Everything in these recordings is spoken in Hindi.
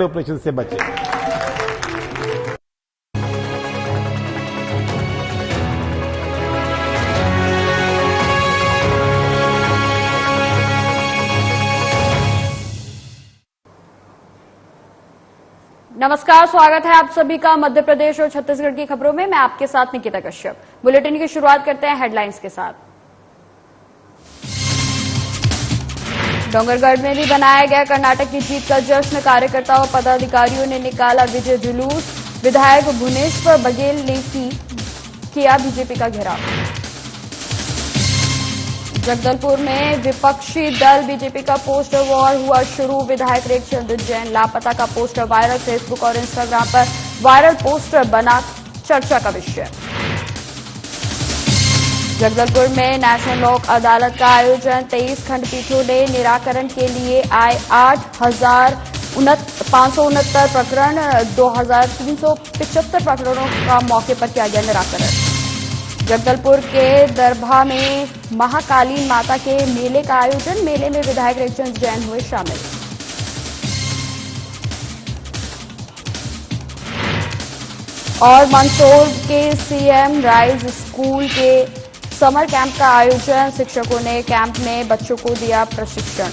ऑपरेशन से बचे। नमस्कार, स्वागत है आप सभी का मध्य प्रदेश और छत्तीसगढ़ की खबरों में। मैं आपके साथ निकिता कश्यप। बुलेटिन की शुरुआत करते हैं हेडलाइंस के साथ। डोंगरगढ़ में भी बनाया गया कर्नाटक की जीत का जश्न। कार्यकर्ताओं और पदाधिकारियों ने निकाला विजय जुलूस। विधायक भुवनेश्वर बघेल ने किया बीजेपी का घेराव। जगदलपुर में विपक्षी दल बीजेपी का पोस्टर वॉर हुआ शुरू। विधायक रेखचंद जैन लापता का पोस्टर वायरल। फेसबुक और इंस्टाग्राम पर वायरल पोस्टर बना चर्चा का विषय। जगदलपुर में नेशनल लोक अदालत का आयोजन। 23 खंडपीठों ने निराकरण के लिए आए 8,569 प्रकरण। 2,375 प्रकरणों का मौके पर किया गया निराकरण। जगदलपुर के दरभा में महाकाली माता के मेले का आयोजन। मेले में विधायक रेखचंद जैन हुए शामिल। और मंदसौर के सीएम राइज स्कूल के समर कैंप का आयोजन। शिक्षकों ने कैंप में बच्चों को दिया प्रशिक्षण।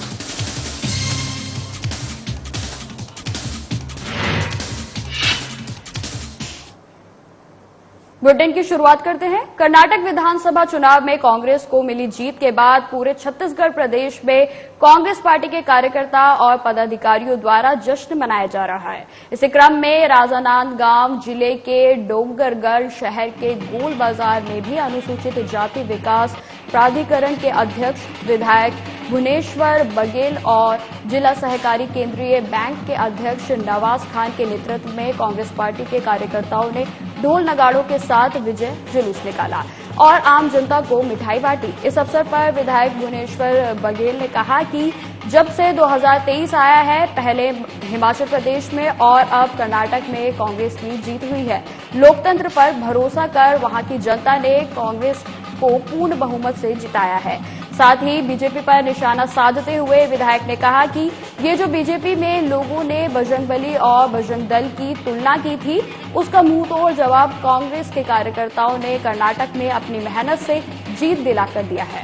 बुलेटिन की शुरुआत करते हैं। कर्नाटक विधानसभा चुनाव में कांग्रेस को मिली जीत के बाद पूरे छत्तीसगढ़ प्रदेश में कांग्रेस पार्टी के कार्यकर्ता और पदाधिकारियों द्वारा जश्न मनाया जा रहा है। इसी क्रम में राजनांदगांव जिले के डोंगरगढ़ शहर के गोल बाजार में भी अनुसूचित जाति विकास प्राधिकरण के अध्यक्ष विधायक भुवनेश्वर बघेल और जिला सहकारी केंद्रीय बैंक के अध्यक्ष नवाज खान के नेतृत्व में कांग्रेस पार्टी के कार्यकर्ताओं ने ढोल नगाड़ों के साथ विजय जुलूस निकाला और आम जनता को मिठाई बांटी। इस अवसर पर विधायक भुवनेश्वर बघेल ने कहा कि जब से 2023 आया है, पहले हिमाचल प्रदेश में और अब कर्नाटक में कांग्रेस की जीत हुई है। लोकतंत्र पर भरोसा कर वहां की जनता ने कांग्रेस को पूर्ण बहुमत से जिताया है। साथ ही बीजेपी पर निशाना साधते हुए विधायक ने कहा कि ये जो बीजेपी में लोगों ने बजरंगबली और बजरंग दल की तुलना की थी, उसका मुंहतोड़ जवाब कांग्रेस के कार्यकर्ताओं ने कर्नाटक में अपनी मेहनत से जीत दिलाकर दिया है।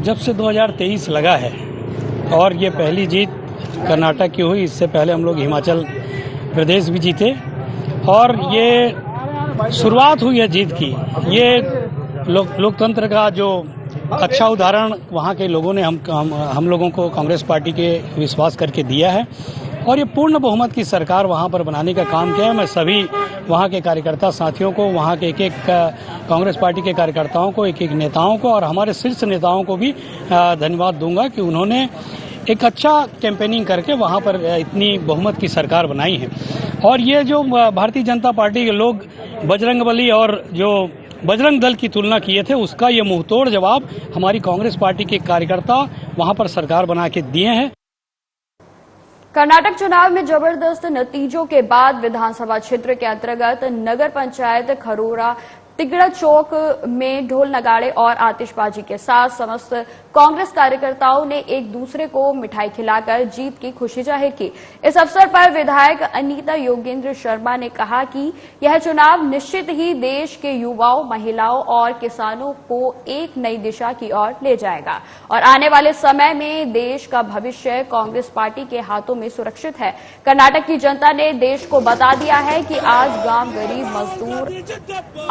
जब से 2023 लगा है और ये पहली जीत कर्नाटक की हुई, इससे पहले हम लोग हिमाचल प्रदेश भी जीते और ये शुरुआत हुई है जीत की। ये लोकतंत्र का जो अच्छा उदाहरण वहाँ के लोगों ने हम लोगों को कांग्रेस पार्टी के विश्वास करके दिया है और ये पूर्ण बहुमत की सरकार वहाँ पर बनाने का काम किया है। मैं सभी वहाँ के कार्यकर्ता साथियों को, वहाँ के एक कांग्रेस पार्टी के कार्यकर्ताओं को, एक नेताओं को और हमारे शीर्ष नेताओं को भी धन्यवाद दूंगा कि उन्होंने एक अच्छा कैंपेनिंग करके वहाँ पर इतनी बहुमत की सरकार बनाई है। और ये जो भारतीय जनता पार्टी के लोग बजरंगबली और जो बजरंग दल की तुलना किए थे, उसका ये मुंहतोड़ जवाब हमारी कांग्रेस पार्टी के कार्यकर्ता वहां पर सरकार बना के दिए हैं। कर्नाटक चुनाव में जबरदस्त नतीजों के बाद विधानसभा क्षेत्र के अंतर्गत नगर पंचायत खरोरा तिगड़ा चौक में ढोल नगाड़े और आतिशबाजी के साथ समस्त कांग्रेस कार्यकर्ताओं ने एक दूसरे को मिठाई खिलाकर जीत की खुशी जाहिर की। इस अवसर पर विधायक अनीता योगेंद्र शर्मा ने कहा कि यह चुनाव निश्चित ही देश के युवाओं, महिलाओं और किसानों को एक नई दिशा की ओर ले जाएगा और आने वाले समय में देश का भविष्य कांग्रेस पार्टी के हाथों में सुरक्षित है। कर्नाटक की जनता ने देश को बता दिया है कि आज गांव, गरीब, मजदूर,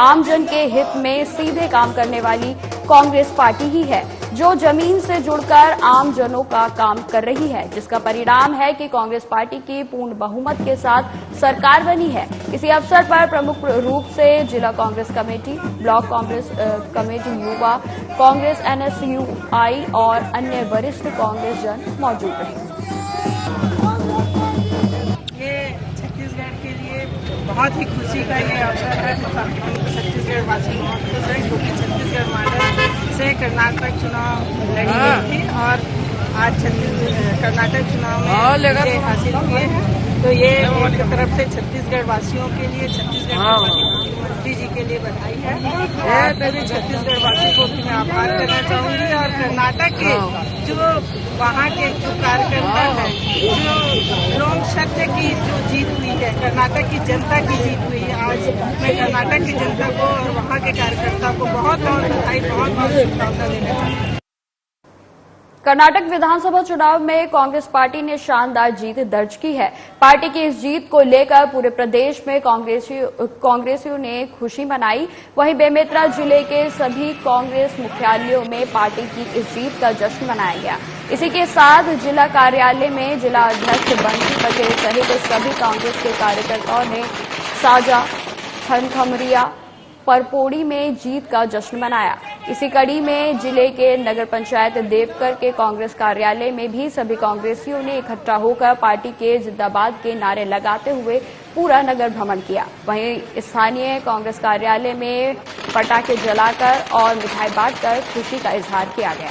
आमजन के हित में सीधे काम करने वाली कांग्रेस पार्टी ही है, जो जमीन से जुड़कर आम जनों का काम कर रही है, जिसका परिणाम है कि कांग्रेस पार्टी की पूर्ण बहुमत के साथ सरकार बनी है। इसी अवसर पर प्रमुख रूप से जिला Congress committee, block Congress committee, युवा कांग्रेस, NSUI और अन्य वरिष्ठ कांग्रेस जन मौजूद रहे। बहुत ही खुशी का ये अवसर है। छत्तीसगढ़ वासी बहुत खुश है क्योंकि छत्तीसगढ़ मॉडल से कर्नाटक चुनाव लड़ी गई थी और आज कर्नाटक चुनाव में विजय हासिल किए हैं। तो ये एक तरफ से छत्तीसगढ़ वासियों के लिए, छत्तीसगढ़ के मुख्यमंत्री जी के लिए बधाई है। और सभी छत्तीसगढ़ वासियों को भी मैं आभार करना चाहूंगी। और कर्नाटक के जो वहाँ के जो कार्यकर्ता है, जो लोक सत्य की जो जीत हुई है, कर्नाटक की जनता की जीत हुई है, आज मैं कर्नाटक की जनता को और वहाँ के कार्यकर्ता को बहुत बहुत बधाई, बहुत बहुत शुभकामना देना चाहती हूँ। कर्नाटक विधानसभा चुनाव में कांग्रेस पार्टी ने शानदार जीत दर्ज की है। पार्टी की इस जीत को लेकर पूरे प्रदेश में कांग्रेसियों ने खुशी मनाई। वहीं बेमेतरा जिले के सभी कांग्रेस मुख्यालयों में पार्टी की इस जीत का जश्न मनाया गया। इसी के साथ जिला कार्यालय में जिला अध्यक्ष बंटी पटेल सहित सभी कांग्रेस के कार्यकर्ताओं ने साजा, खनखमरिया, परपोड़ी में जीत का जश्न मनाया। इसी कड़ी में जिले के नगर पंचायत देवकर के कांग्रेस कार्यालय में भी सभी कांग्रेसियों ने इकट्ठा होकर पार्टी के जिंदाबाद के नारे लगाते हुए पूरा नगर भ्रमण किया। वहीं स्थानीय कांग्रेस कार्यालय में पटाखे जलाकर और मिठाई बांटकर खुशी का इजहार किया गया।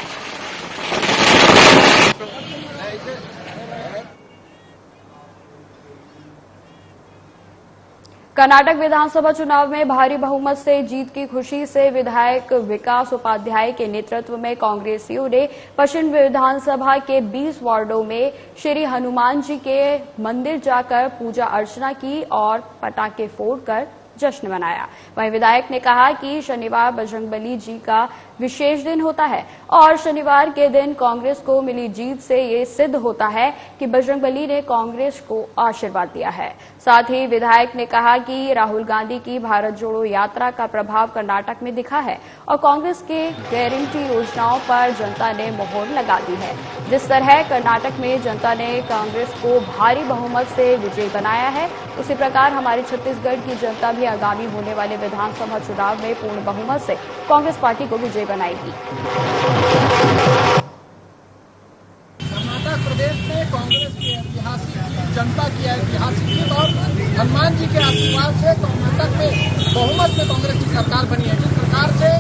कर्नाटक विधानसभा चुनाव में भारी बहुमत से जीत की खुशी से विधायक विकास उपाध्याय के नेतृत्व में कांग्रेसियों ने पश्चिम विधानसभा के 20 वार्डों में श्री हनुमान जी के मंदिर जाकर पूजा अर्चना की और पटाखे फोड़कर जश्न मनाया। वहीं विधायक ने कहा कि शनिवार बजरंगबली जी का विशेष दिन होता है और शनिवार के दिन कांग्रेस को मिली जीत से ये सिद्ध होता है कि बजरंगबली ने कांग्रेस को आशीर्वाद दिया है। साथ ही विधायक ने कहा कि राहुल गांधी की भारत जोड़ो यात्रा का प्रभाव कर्नाटक में दिखा है और कांग्रेस के गारंटी योजनाओं पर जनता ने मोहर लगा दी है। जिस तरह कर्नाटक में जनता ने कांग्रेस को भारी बहुमत से विजयी बनाया है, उसी प्रकार हमारे छत्तीसगढ़ की जनता भी आगामी होने वाले विधानसभा चुनाव में पूर्ण बहुमत से कांग्रेस पार्टी को विजयी बनाएगी। कर्नाटक प्रदेश में कांग्रेस की ऐतिहासिक, जनता की ऐतिहासिक जीत और हनुमान जी के आशीर्वाद से कर्नाटक में बहुमत में कांग्रेस की सरकार बनी है। जिस प्रकार से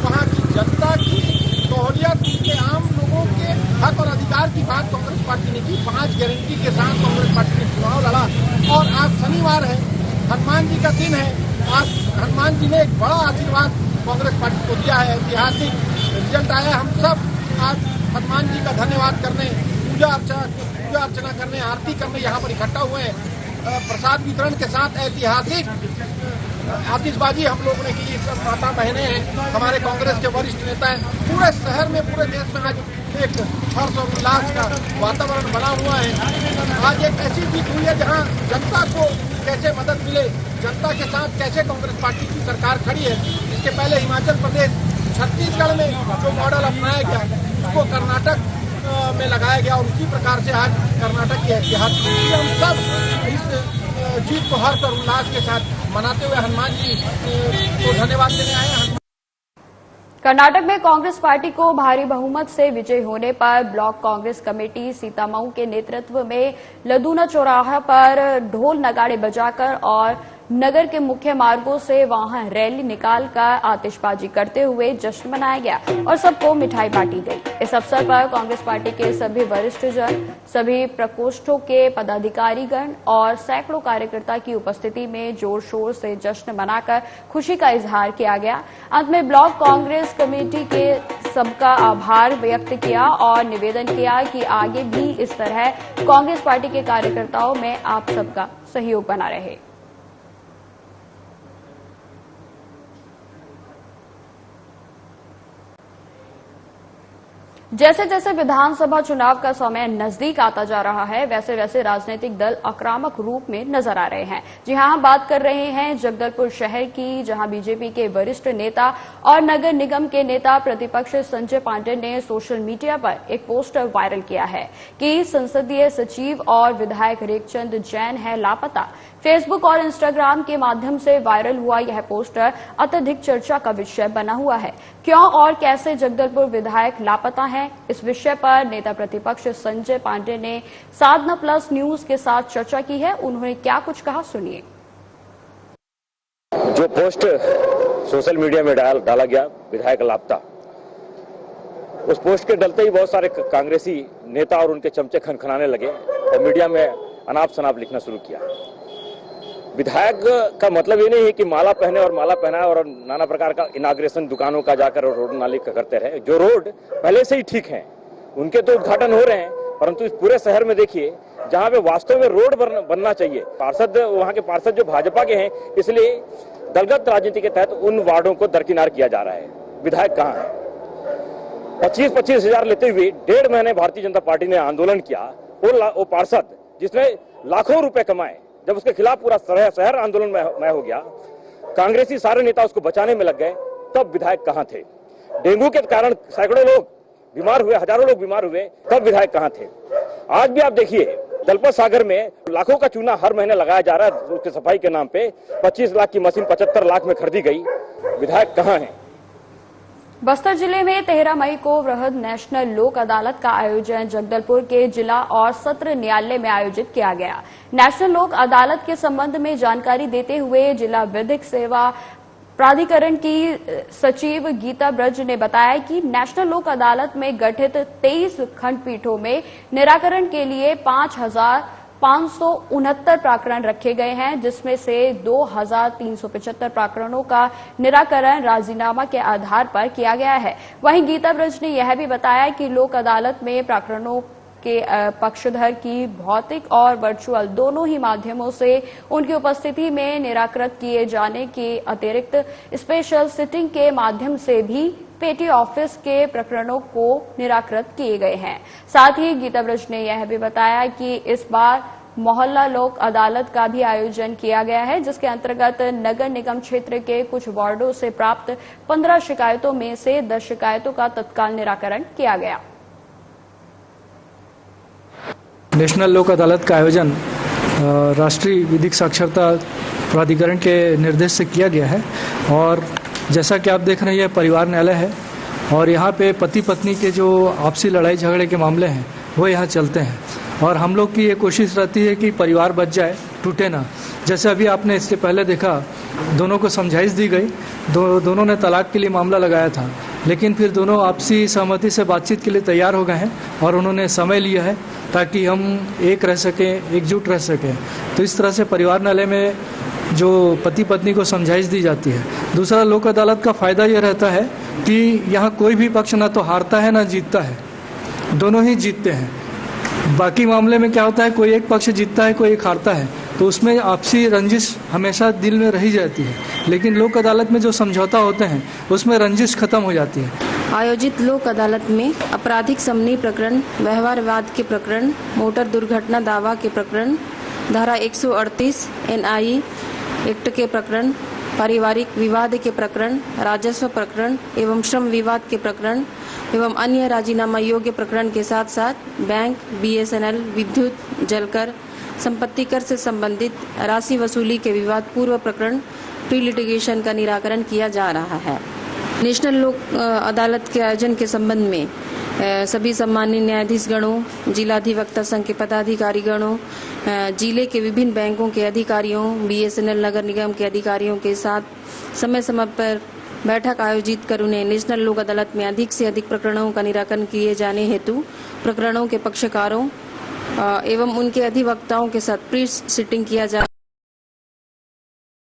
वहाँ की जनता की सहूलियत के आम लोगों के हक और अधिकार की बात कांग्रेस पार्टी ने की। 5 गारंटी के साथ कांग्रेस पार्टी ने चुनाव लड़ा और आज शनिवार है, हनुमान जी का दिन है। आज हनुमान जी ने एक बड़ा आशीर्वाद कांग्रेस पार्टी को दिया है। ऐतिहासिक रिजल्ट आया। हम सब आज हनुमान जी का धन्यवाद करने, पूजा अर्चना करने, आरती करने यहाँ पर इकट्ठा हुए हैं। प्रसाद वितरण के साथ ऐतिहासिक आतिशबाजी हम लोगों ने की। सब माता बहनें हैं, हमारे कांग्रेस के वरिष्ठ नेता हैं। पूरे शहर में, पूरे देश में आज एक हर्ष और उल्लास का वातावरण बना हुआ है। आज एक ऐसी जीत हुई है जहाँ जनता को कैसे मदद मिले, जनता के साथ कैसे कांग्रेस पार्टी की सरकार खड़ी है। इसके पहले हिमाचल प्रदेश, छत्तीसगढ़ में जो मॉडल अपनाया गया उसको कर्नाटक में लगाया गया और उसी प्रकार से आज कर्नाटक की ऐतिहासिक जीत। हम सब इस जीत को हर्ष और उल्लास के साथ मनाते हुए हनुमान जी को धन्यवाद देने आए हैं। कर्नाटक में कांग्रेस पार्टी को भारी बहुमत से विजय होने पर ब्लॉक कांग्रेस कमेटी सीतामऊ के नेतृत्व में लदूना चौराहा पर ढोल नगाड़े बजाकर और नगर के मुख्य मार्गों से वहां रैली निकालकर आतिशबाजी करते हुए जश्न मनाया गया और सबको मिठाई बांटी गई। इस अवसर पर कांग्रेस पार्टी के सभी वरिष्ठ जन, सभी प्रकोष्ठों के पदाधिकारीगण और सैकड़ों कार्यकर्ता की उपस्थिति में जोर शोर से जश्न मनाकर खुशी का इजहार किया गया। अंत में ब्लॉक कांग्रेस कमेटी के सबका आभार व्यक्त किया और निवेदन किया कि आगे भी इस तरह कांग्रेस पार्टी के कार्यकर्ताओं में आप सबका सहयोग बना रहे। जैसे जैसे विधानसभा चुनाव का समय नजदीक आता जा रहा है, वैसे वैसे राजनीतिक दल आक्रामक रूप में नजर आ रहे हैं। जी हां, हम बात कर रहे हैं जगदलपुर शहर की, जहां बीजेपी के वरिष्ठ नेता और नगर निगम के नेता प्रतिपक्ष संजय पांडे ने सोशल मीडिया पर एक पोस्टर वायरल किया है कि संसदीय सचिव और विधायक रेखचंद जैन है लापता। फेसबुक और इंस्टाग्राम के माध्यम से वायरल हुआ यह पोस्टर अत्यधिक चर्चा का विषय बना हुआ है। क्यों और कैसे जगदलपुर विधायक लापता हैं, इस विषय पर नेता प्रतिपक्ष संजय पांडे ने साधना प्लस न्यूज के साथ चर्चा की है। उन्होंने क्या कुछ कहा, सुनिए। जो पोस्ट सोशल मीडिया में डाला गया विधायक लापता, उस पोस्ट के डलते ही बहुत सारे कांग्रेसी नेता और उनके चमचे खनखनाने लगे और मीडिया में अनाप शनाप लिखना शुरू किया। विधायक का मतलब ये नहीं है कि माला पहने और माला पहनाए और नाना प्रकार का इनाग्रेशन दुकानों का जाकर रोड नाली का करते रहे। जो रोड पहले से ही ठीक है उनके तो उद्घाटन हो रहे हैं, परंतु इस पूरे शहर में देखिए जहां पे वास्तव में रोड बनना चाहिए, पार्षद वहां के पार्षद जो भाजपा के हैं, इसलिए दलगत राजनीति के तहत उन वार्डों को दरकिनार किया जा रहा है। विधायक कहां है? 25-25 हजार लेते हुए 1.5 महीने भारतीय जनता पार्टी ने आंदोलन किया। वो पार्षद जिसने लाखों रुपए कमाए, जब उसके खिलाफ पूरा शहर आंदोलन में हो गया, कांग्रेसी सारे नेता उसको बचाने में लग गए, तब विधायक कहां थे? डेंगू के कारण सैकड़ों लोग बीमार हुए, हजारों लोग बीमार हुए, तब विधायक कहां थे? आज भी आप देखिए दलपत सागर में लाखों का चूना हर महीने लगाया जा रहा है, उसकी सफाई के नाम पे 25 लाख की मशीन 75 लाख में खरीदी गई। विधायक कहां है? बस्तर जिले में 13 मई को वृहद नेशनल लोक अदालत का आयोजन जगदलपुर के जिला और सत्र न्यायालय में आयोजित किया गया। नेशनल लोक अदालत के संबंध में जानकारी देते हुए जिला विधिक सेवा प्राधिकरण की सचिव गीता ब्रज ने बताया कि नेशनल लोक अदालत में गठित 23 खंडपीठों में निराकरण के लिए 5,569 प्रकरण रखे गए हैं, जिसमें से 2,375 प्रकरणों का निराकरण राजीनामा के आधार पर किया गया है। वहीं गीता ब्रज ने यह भी बताया कि लोक अदालत में प्रकरणों के पक्षधर की भौतिक और वर्चुअल दोनों ही माध्यमों से उनकी उपस्थिति में निराकृत किए जाने के अतिरिक्त स्पेशल सिटिंग के माध्यम से भी पेटी ऑफिस के प्रकरणों को निराकृत किए गए हैं। साथ ही गीता ब्रज ने यह भी बताया कि इस बार मोहल्ला लोक अदालत का भी आयोजन किया गया है, जिसके अंतर्गत नगर निगम क्षेत्र के कुछ वार्डों से प्राप्त 15 शिकायतों में से 10 शिकायतों का तत्काल निराकरण किया गया। नेशनल लोक अदालत का आयोजन राष्ट्रीय विधिक साक्षरता प्राधिकरण के निर्देश से किया गया है और जैसा कि आप देख रहे हैं यह परिवार न्यायालय है और यहाँ पे पति पत्नी के जो आपसी लड़ाई झगड़े के मामले हैं वो यहाँ चलते हैं और हम लोग की ये कोशिश रहती है कि परिवार बच जाए, टूटे ना। जैसे अभी आपने इससे पहले देखा दोनों को समझाइश दी गई, दोनों ने तलाक के लिए मामला लगाया था, लेकिन फिर दोनों आपसी सहमति से बातचीत के लिए तैयार हो गए हैं और उन्होंने समय लिया है ताकि हम एक रह सकें, एकजुट रह सकें। तो इस तरह से परिवार न्यायालय में जो पति पत्नी को समझाइश दी जाती है। दूसरा, लोक अदालत का फायदा ये रहता है कि यहाँ कोई भी पक्ष ना तो हारता है ना जीतता है, दोनों ही जीतते हैं। बाकी मामले में क्या होता है, कोई एक पक्ष जीतता है, कोई एक हारता है, तो उसमें आपसी रंजिश हमेशा दिल में रही जाती है। लेकिन लोक अदालत में जो समझौता होते हैं उसमें रंजिश खत्म हो जाती है। आयोजित लोक अदालत में आपराधिक समनी प्रकरण, व्यवहार विवाद के प्रकरण, मोटर दुर्घटना दावा के प्रकरण, धारा 138 NI एक्ट के प्रकरण, पारिवारिक विवाद के प्रकरण, राजस्व प्रकरण एवं श्रम विवाद के प्रकरण एवं अन्य राजीनामा योग्य प्रकरण के साथ साथ बैंक, BSNL, विद्युत, जलकर, संपत्ति कर से संबंधित राशि वसूली के विवाद पूर्व प्रकरण प्री लिटिगेशन का निराकरण किया जा रहा है। नेशनल लोक अदालत के आयोजन के संबंध में सभी सम्मान्य न्यायाधीश गणों, जिलाधिवक्ता संघ के पदाधिकारी गणों, जिले के विभिन्न बैंकों के अधिकारियों, BSNL नगर निगम के अधिकारियों के साथ समय समय पर बैठक आयोजित कर उन्हें नेशनल लोक अदालत में अधिक से अधिक प्रकरणों का निराकरण किए जाने हेतु प्रकरणों के पक्षकारों एवं उनके अधिवक्ताओं के साथ प्री सिटिंग किया जा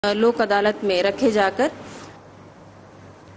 लोक अदालत में रखे जाकर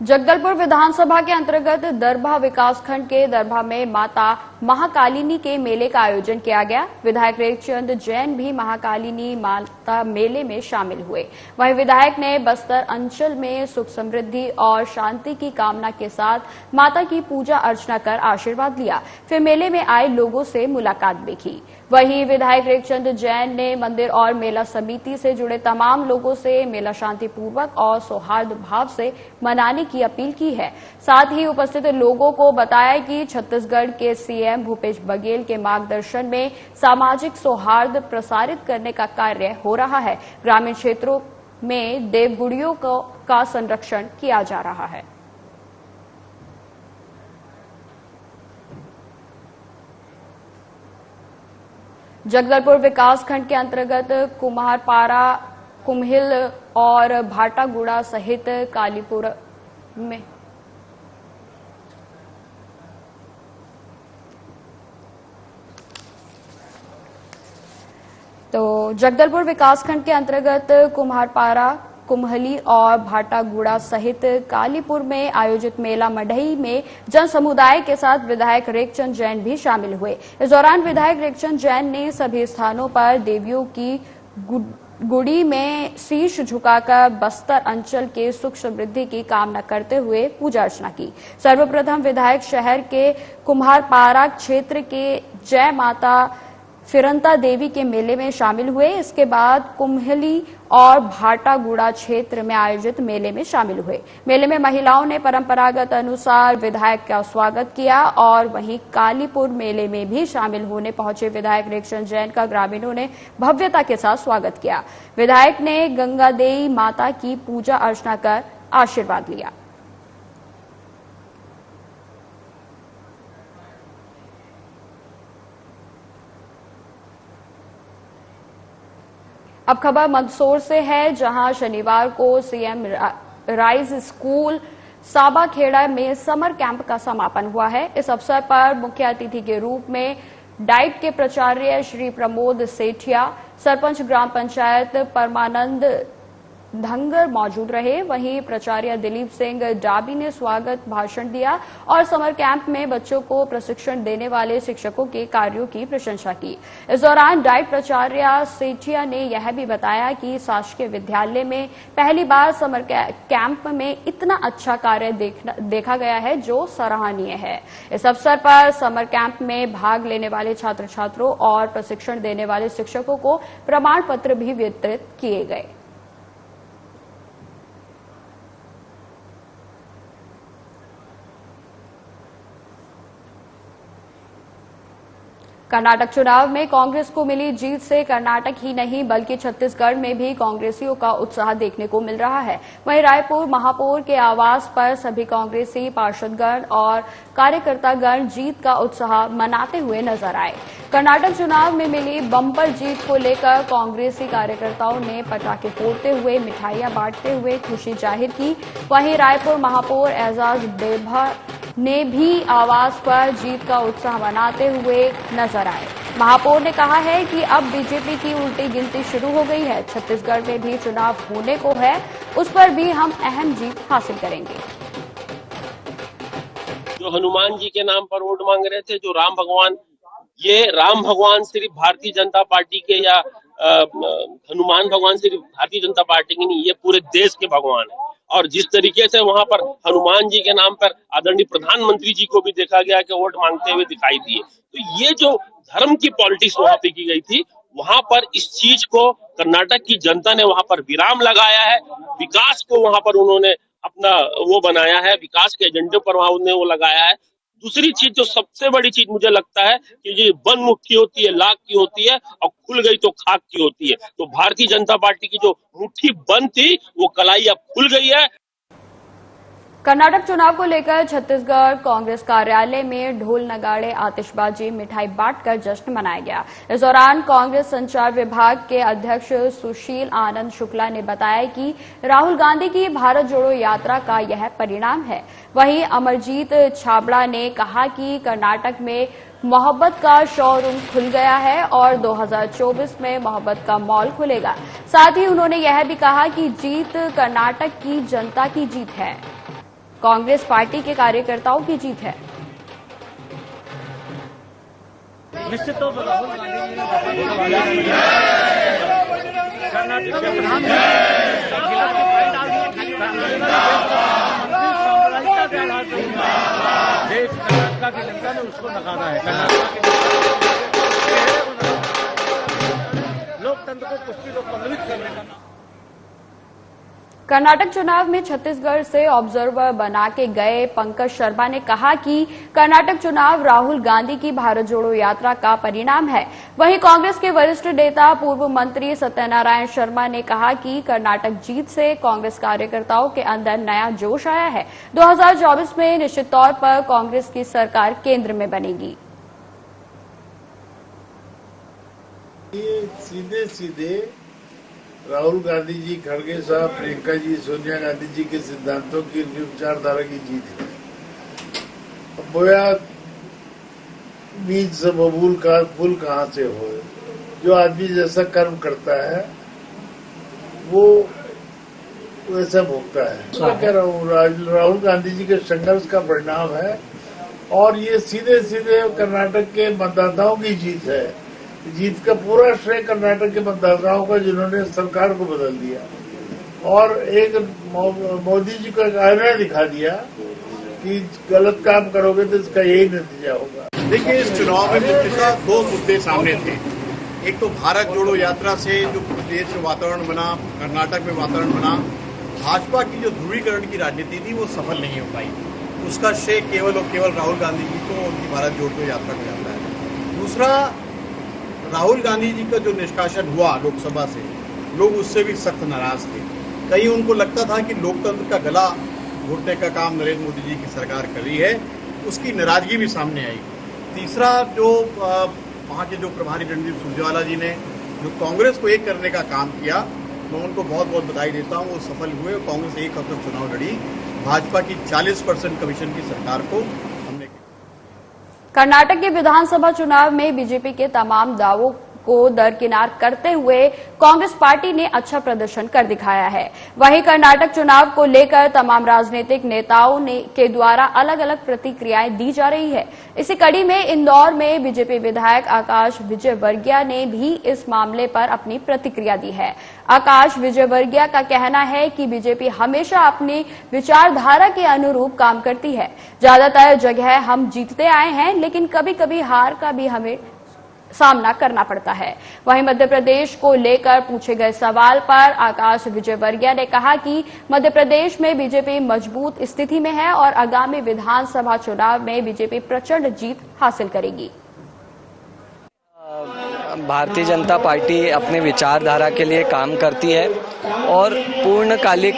जगदलपुर विधानसभा के अंतर्गत दरभा विकासखंड के दरभा में माता महाकालिनी के मेले का आयोजन किया गया। विधायक रेखचंद जैन भी महाकालिनी माता मेले में शामिल हुए। वहीं विधायक ने बस्तर अंचल में सुख समृद्धि और शांति की कामना के साथ माता की पूजा अर्चना कर आशीर्वाद लिया। फिर मेले में आए लोगों से मुलाकात भी की। वहीं विधायक रेखचंद जैन ने मंदिर और मेला समिति से जुड़े तमाम लोगों से मेला शांतिपूर्वक और सौहार्द भाव से मनाने की अपील की है। साथ ही उपस्थित लोगों को बताया कि छत्तीसगढ़ के CM भूपेश बघेल के मार्गदर्शन में सामाजिक सौहार्द प्रसारित करने का कार्य हो रहा है। ग्रामीण क्षेत्रों में देवगुड़ियों का संरक्षण किया जा रहा है। जगदलपुर विकासखंड के अंतर्गत कुम्हारपारा, कुम्हिल और भाटागुड़ा सहित कालीपुर में जगदलपुर विकासखंड के अंतर्गत कुम्हारपारा, कुम्हली और भाटागुड़ा सहित कालीपुर में आयोजित मेला मढ़ई में जन समुदाय के साथ विधायक रेखचंद जैन भी शामिल हुए। इस दौरान विधायक रेखचंद जैन ने सभी स्थानों पर देवियों की गुड़ी में शीश झुकाकर बस्तर अंचल के सुख समृद्धि की कामना करते हुए पूजा अर्चना की। सर्वप्रथम विधायक शहर के कुम्हारपारा क्षेत्र के जय माता फिरंता देवी के मेले में शामिल हुए। इसके बाद कुम्हली और भाटागुड़ा क्षेत्र में आयोजित मेले में शामिल हुए। मेले में महिलाओं ने परंपरागत अनुसार विधायक का स्वागत किया और वहीं कालीपुर मेले में भी शामिल होने पहुंचे विधायक रेखचंद जैन का ग्रामीणों ने भव्यता के साथ स्वागत किया। विधायक ने गंगा देवी माता की पूजा अर्चना कर आशीर्वाद लिया। अब खबर मंदसौर से है, जहां शनिवार को सीएम राइज स्कूल साबाखेड़ा में समर कैंप का समापन हुआ है। इस अवसर पर मुख्य अतिथि के रूप में डाइट के प्राचार्य श्री प्रमोद सेठिया, सरपंच ग्राम पंचायत परमानंद धंगर मौजूद रहे। वहीं प्राचार्य दिलीप सिंह डाबी ने स्वागत भाषण दिया और समर कैंप में बच्चों को प्रशिक्षण देने वाले शिक्षकों के कार्यों की प्रशंसा की। इस दौरान डाइट प्राचार्य सेठिया ने यह भी बताया कि शासकीय विद्यालय में पहली बार समर कैंप में इतना अच्छा कार्य देखा गया है जो सराहनीय है। इस अवसर पर समर कैंप में भाग लेने वाले छात्र छात्रों और प्रशिक्षण देने वाले शिक्षकों को प्रमाण पत्र भी वितरित किए गए। कर्नाटक चुनाव में कांग्रेस को मिली जीत से कर्नाटक ही नहीं बल्कि छत्तीसगढ़ में भी कांग्रेसियों का उत्साह देखने को मिल रहा है। वहीं रायपुर महापौर के आवास पर सभी कांग्रेसी पार्षदगण और कार्यकर्तागण जीत का उत्साह मनाते हुए नजर आए। कर्नाटक चुनाव में मिली बम्पर जीत को लेकर कांग्रेसी कार्यकर्ताओं ने पटाखे फोड़ते हुए, मिठाइयां बांटते हुए खुशी जाहिर की। वहीं रायपुर महापौर एजाज बेभा ने भी आवास पर जीत का उत्साह मनाते हुए नजर आए। महापौर ने कहा है कि अब बीजेपी की उल्टी गिनती शुरू हो गई है। छत्तीसगढ़ में भी चुनाव होने को है, उस पर भी हम अहम जीत हासिल करेंगे। जो हनुमान जी के नाम पर वोट मांग रहे थे, जो राम भगवान, ये राम भगवान सिर्फ भारतीय जनता पार्टी के या हनुमान भगवान सिर्फ भारतीय जनता पार्टी के नहीं, ये पूरे देश के भगवान है। और जिस तरीके से वहां पर हनुमान जी के नाम पर आदरणीय प्रधानमंत्री जी को भी देखा गया कि वोट मांगते हुए दिखाई दिए, तो ये जो धर्म की पॉलिटिक्स वहां पे की गई थी, वहां पर इस चीज को कर्नाटक की जनता ने वहां पर विराम लगाया है। विकास को वहां पर उन्होंने अपना वो बनाया है, विकास के एजेंडे पर वहां उन्होंने वो लगाया है। दूसरी चीज जो सबसे बड़ी चीज मुझे लगता है कि ये बंद मुट्ठी होती है, लाख की होती है, और खुल गई तो खाक की होती है। तो भारतीय जनता पार्टी की जो मुट्ठी बंद थी वो कलाई अब खुल गई है। कर्नाटक चुनाव को लेकर छत्तीसगढ़ कांग्रेस कार्यालय में ढोल नगाड़े, आतिशबाजी, मिठाई बांटकर जश्न मनाया गया। इस दौरान कांग्रेस संचार विभाग के अध्यक्ष सुशील आनंद शुक्ला ने बताया कि राहुल गांधी की भारत जोड़ो यात्रा का यह परिणाम है। वहीं अमरजीत छाबड़ा ने कहा कि कर्नाटक में मोहब्बत का शोरूम खुल गया है और 2024 में मोहब्बत का मॉल खुलेगा। साथ ही उन्होंने यह भी कहा कि जीत कर्नाटक की जनता की जीत है, कांग्रेस पार्टी के कार्यकर्ताओं की जीत है। निश्चित तौर पर राहुल गांधी देश कर्नाटक की जनता ने उसको नकारा है। लोकतंत्र को पुष्टि को पल्लवित करने का। कर्नाटक चुनाव में छत्तीसगढ़ से ऑब्जर्वर बना के गए पंकज शर्मा ने कहा कि कर्नाटक चुनाव राहुल गांधी की भारत जोड़ो यात्रा का परिणाम है। वहीं कांग्रेस के वरिष्ठ नेता पूर्व मंत्री सत्यनारायण शर्मा ने कहा कि कर्नाटक जीत से कांग्रेस कार्यकर्ताओं के अंदर नया जोश आया है। 2024 में निश्चित तौर पर कांग्रेस की सरकार केंद्र में बनेगी। सीधे सीधे राहुल गांधी जी, खड़गे साहब, प्रियंका जी, सोनिया गांधी जी के सिद्धांतों की, विचारधारा की जीत है। अब बोया बीज से बबूल का फूल कहाँ से हो, जो आदमी जैसा कर्म करता है वो वैसा भोगता है। मैं कह रहा हूँ राहुल गांधी जी के संघर्ष का परिणाम है और ये सीधे सीधे कर्नाटक के मतदाताओं की जीत है। जीत का पूरा श्रेय कर्नाटक के मतदाताओं का, जिन्होंने सरकार को बदल दिया और एक मोदी जी को आईना दिखा दिया कि गलत काम करोगे तो इसका यही नतीजा होगा। देखिए, इस चुनाव में मुख्यतः दो मुद्दे सामने थे। एक तो भारत जोड़ो यात्रा से जो प्रदेश में वातावरण बना, कर्नाटक में वातावरण बना, भाजपा की जो ध्रुवीकरण की राजनीति थी वो सफल नहीं हो पाई। उसका श्रेय केवल और केवल राहुल गांधी जी को उनकी भारत जोड़ो यात्रा को जाता है। दूसरा, राहुल गांधी जी का जो निष्कासन हुआ लोकसभा से, लोग उससे भी सख्त नाराज थे। कहीं उनको लगता था कि लोकतंत्र का गला घोटने का काम नरेंद्र मोदी जी की सरकार कर रही है, उसकी नाराजगी भी सामने आई। तीसरा, जो वहाँ के जो प्रभारी रणदीप सुरजेवाला जी ने जो कांग्रेस को एक करने का काम किया, मैं उनको बहुत बहुत बधाई देता हूँ। वो सफल हुए, कांग्रेस एक हफ्ते चुनाव लड़ी, भाजपा की 40% कमीशन की सरकार को हमने। कर्नाटक के विधानसभा चुनाव में बीजेपी के तमाम दावों को दरकिनार करते हुए कांग्रेस पार्टी ने अच्छा प्रदर्शन कर दिखाया है। वहीं कर्नाटक चुनाव को लेकर तमाम राजनीतिक नेताओं के द्वारा अलग अलग प्रतिक्रियाएं दी जा रही है। इसी कड़ी में इंदौर में बीजेपी विधायक आकाश विजयवर्गीय ने भी इस मामले पर अपनी प्रतिक्रिया दी है। आकाश विजयवर्गीय का कहना है कि बीजेपी हमेशा अपनी विचारधारा के अनुरूप काम करती है। ज्यादातर जगह हम जीतते आए हैं, लेकिन कभी कभी हार का भी हमें सामना करना पड़ता है। वहीं मध्य प्रदेश को लेकर पूछे गए सवाल पर आकाश विजयवर्गीय ने कहा कि मध्य प्रदेश में बीजेपी मजबूत स्थिति में है और आगामी विधानसभा चुनाव में बीजेपी प्रचंड जीत हासिल करेगी। भारतीय जनता पार्टी अपने विचारधारा के लिए काम करती है और पूर्णकालिक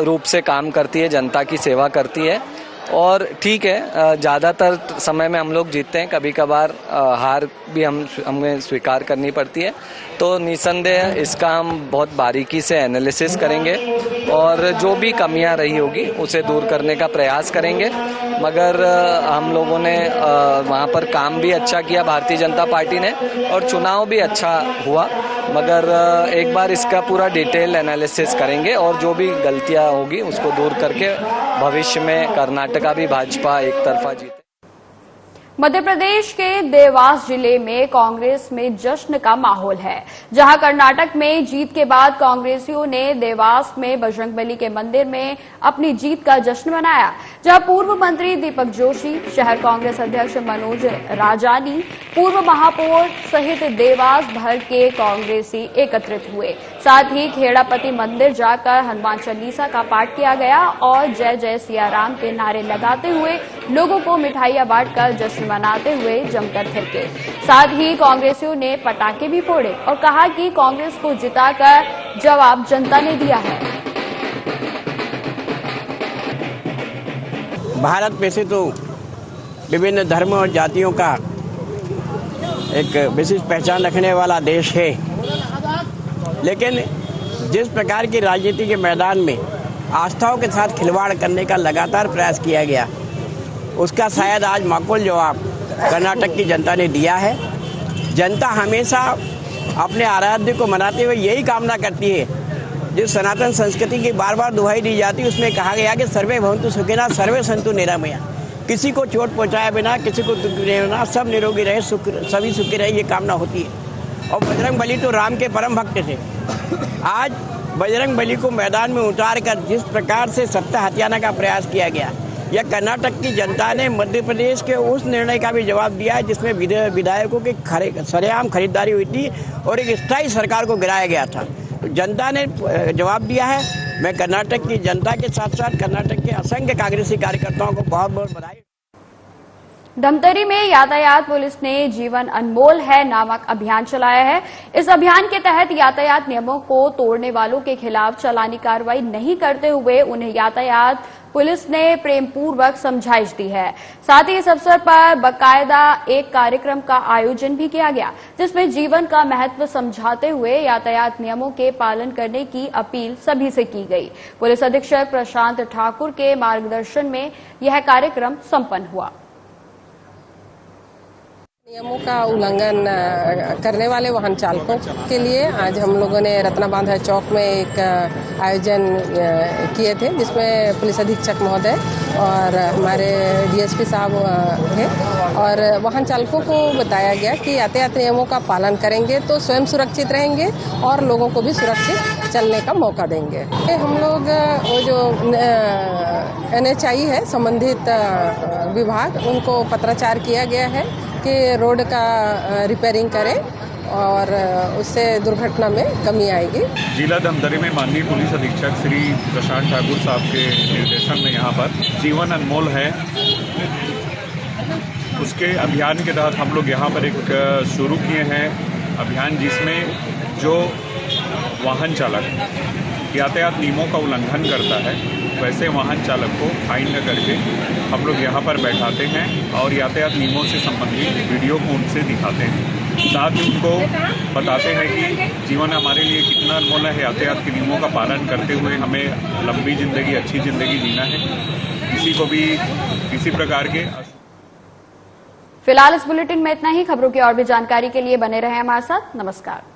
रूप से काम करती है, जनता की सेवा करती है। और ठीक है, ज़्यादातर समय में हम लोग जीतते हैं, कभी कभार हार भी हमें स्वीकार करनी पड़ती है। तो निसंदेह इसका हम बहुत बारीकी से एनालिसिस करेंगे और जो भी कमियां रही होगी उसे दूर करने का प्रयास करेंगे। मगर हम लोगों ने वहाँ पर काम भी अच्छा किया भारतीय जनता पार्टी ने और चुनाव भी अच्छा हुआ। मगर एक बार इसका पूरा डिटेल एनालिसिस करेंगे और जो भी गलतियां होगी उसको दूर करके भविष्य में कर्नाटक भी भाजपा एक तरफा जीते। मध्य प्रदेश के देवास जिले में कांग्रेस में जश्न का माहौल है, जहां कर्नाटक में जीत के बाद कांग्रेसियों ने देवास में बजरंगबली के मंदिर में अपनी जीत का जश्न मनाया, जहां पूर्व मंत्री दीपक जोशी, शहर कांग्रेस अध्यक्ष मनोज राजानी, पूर्व महापौर सहित देवास भर के कांग्रेसी एकत्रित हुए। साथ ही खेड़ापति मंदिर जाकर हनुमान चालीसा का पाठ किया गया और जय जय सिया राम के नारे लगाते हुए लोगों को मिठाइयां बांटकर जश्न मनाते हुए जमकर थिरके। साथ ही कांग्रेसियों ने पटाखे भी फोड़े और कहा कि कांग्रेस को जिताकर जवाब जनता ने दिया है। भारत में से तो विभिन्न धर्मों और जातियों का एक विशिष्ट पहचान रखने वाला देश है, लेकिन जिस प्रकार की राजनीति के मैदान में आस्थाओं के साथ खिलवाड़ करने का लगातार प्रयास किया गया, उसका शायद आज माकूल जवाब कर्नाटक की जनता ने दिया है। जनता हमेशा अपने आराध्य को मनाते हुए यही कामना करती है, जिस सनातन संस्कृति की बार बार दुहाई दी जाती है उसमें कहा गया कि सर्वे भवन्तु सुखिनः सर्वे सन्तु निरामया। किसी को चोट पहुंचाए बिना, किसी को दुख देना, सब निरोगी रहे, सभी सुखी रहे, ये कामना होती है। और बजरंगबली तो राम के परम भक्त थे। आज बजरंगबली को मैदान में उतार कर जिस प्रकार से सत्ता हथियाने का प्रयास किया गया, यह कर्नाटक की जनता ने मध्य प्रदेश के उस निर्णय का भी जवाब दिया है जिसमें विधायकों की सरेआम खरीदारी हुई थी और एक स्थायी सरकार को गिराया गया था। तो जनता ने जवाब दिया है। मैं कर्नाटक की जनता के साथ साथ कर्नाटक के असंख्य कांग्रेसी कार्यकर्ताओं को बहुत बहुत बधाई। धमतरी में यातायात पुलिस ने जीवन अनमोल है नामक अभियान चलाया है। इस अभियान के तहत यातायात नियमों को तोड़ने वालों के खिलाफ चालानी कार्रवाई नहीं करते हुए उन्हें यातायात पुलिस ने प्रेम पूर्वक समझाइश दी है। साथ ही इस अवसर पर बाकायदा एक कार्यक्रम का आयोजन भी किया गया, जिसमें जीवन का महत्व समझाते हुए यातायात नियमों के पालन करने की अपील सभी से की गई। पुलिस अधीक्षक प्रशांत ठाकुर के मार्गदर्शन में यह कार्यक्रम संपन्न हुआ। नियमों का उल्लंघन करने वाले वाहन चालकों के लिए आज हम लोगों ने रत्नाबांधा चौक में एक आयोजन किए थे, जिसमें पुलिस अधीक्षक महोदय और हमारे डीएसपी साहब थे और वाहन चालकों को बताया गया कि यातायात नियमों का पालन करेंगे तो स्वयं सुरक्षित रहेंगे और लोगों को भी सुरक्षित चलने का मौका देंगे। हम लोग वो जो NHI है संबंधित विभाग, उनको पत्राचार किया गया है कि रोड का रिपेयरिंग करें और उससे दुर्घटना में कमी आएगी। जिला धमतरी में माननीय पुलिस अधीक्षक श्री प्रशांत ठाकुर साहब के निर्देशन में यहाँ पर जीवन अनमोल है, उसके अभियान के तहत हम लोग यहाँ पर एक शुरू किए हैं अभियान, जिसमें जो वाहन चालक यातायात नियमों का उल्लंघन करता है वैसे वाहन चालक को फाइन न करके हम लोग यहाँ पर बैठाते हैं और यातायात नियमों से संबंधित वीडियो को उनसे दिखाते हैं। साथ ही उनको बताते हैं कि जीवन हमारे लिए कितना अनमोल है, यातायात के नियमों का पालन करते हुए हमें लंबी जिंदगी, अच्छी जिंदगी जीना है। किसी को भी किसी प्रकार के। फिलहाल इस बुलेटिन में इतना ही। खबरों की और भी जानकारी के लिए बने रहें हमारे साथ। नमस्कार।